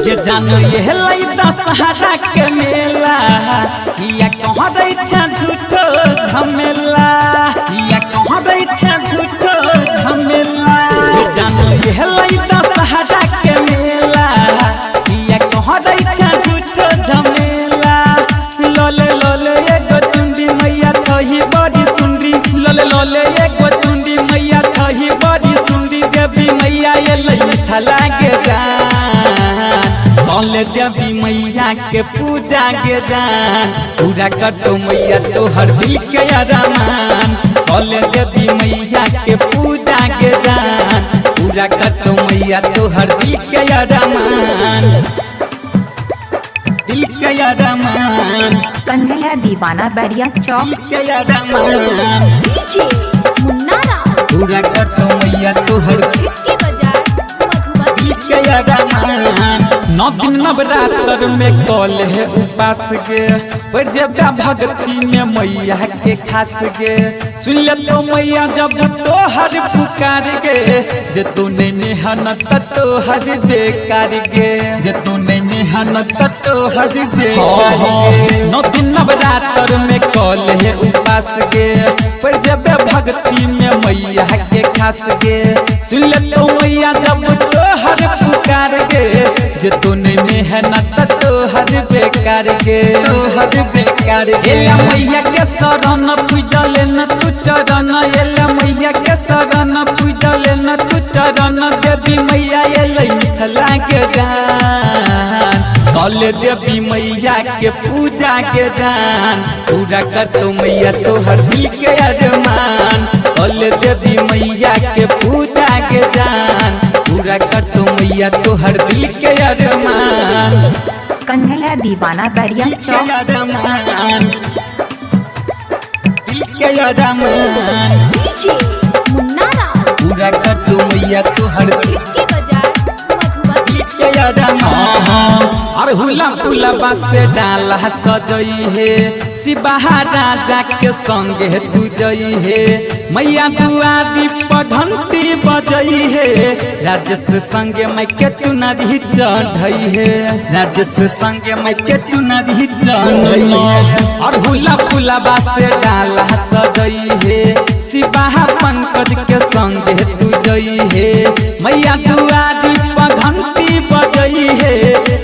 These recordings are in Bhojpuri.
ये जानो ये लाई दशहरा के मेला किया कहाँ रही झूठो झमेला किया कहाँ रही झूठो झमेला ये जानो ये लाई दशहरा के मेला किया कहाँ रही झूठो झमेला लोले लोले एगो चुंडी मैया छही बड़ी सुंदी लोले लोले एगो चुंडी मैया छही बड़ी सुंदी देवी मैया ये लई थला के कौले देवी मैया के पूजा के जान पूरा कर तो मैया तोहर दिल के अरमान कौले देवी मैया के पूजा के जान पूरा कर तो मैया तोहर दिल के अरमान दिल के अरमान कन्हैया दीवाना बैरिया चौक दिल के अरमान डीजे मुन्नारा पूरा कर तो मैया तोहर के बाजार मधुबनी के अरमान 9 दिन नवरात्र में कॉल है उपास गे पर जब भक्ति में मैया के खास गे सुन ले तो मैया जब तोहर पुकार गे जे तू नहीं मेहनत तोहर बेकार गे जे तू नहीं मेहनत तोहर बेकार गे 9 दिन नवरात्र में कॉल है उपास गे पर जब भक्ति में मैया के खास गे सुन ले तो मैया जब तोहर पुकार गे जे तू नहीं मेहनत तोहर बेकार गे तोहर बेकार गे मैया के शरण पूजल न तू चरण एला मैया के शरण पूजल न तू चरण देवी मैया एलै मिथिला के जान कल देवी मैया के पूजा के जान पूरा कर तो मैया तोहर दिल के अरमान कल देवी मैया के पूजा के जान पूरा कर तो मैया तोहर दिल के अरमान कन्हैया दीवाना बैरिया चौक अरमान दिल के अरमान डीजे मुन्नारा पूरा कर तो मैया तोहर दिल के बाजार मधुबनी के अरमान और हुला फुलबा से डाला सजई है सिबाहा राजा के संगे तू जई है मैया दुआरी पर घंटी बजई है राजेश संगे मैं के चुनरी चढ़ई है राजेश संगे मैं के चुनरी चढ़ई है और हुला फुलबा से डाला सजई है सिबाहा पंकज के संगे तू जई है मैया दुआरी पर घंटी बजई है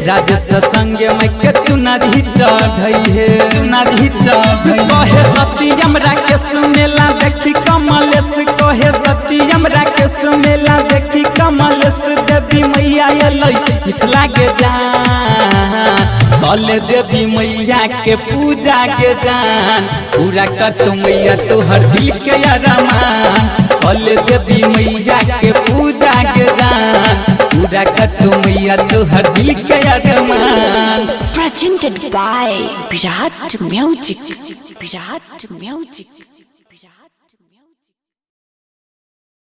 राजेश संगे मैं के चुनरी चढ़ई है चुनरी चढ़ई कहे सत्यम राकेश मेला देखी कमलेश कहे सत्यम राकेश मेला देखी कमलेश देवी मैया एलै मिथिला के जान कल देवी मैया के पूजा के जान पूरा कर तो मैया तोहर दिल के अरमान कल देवी मैया के पूजा के जान पूरा कर तो मैया तोहर दिल के अरमान Presented by Virat Music. Virat Music.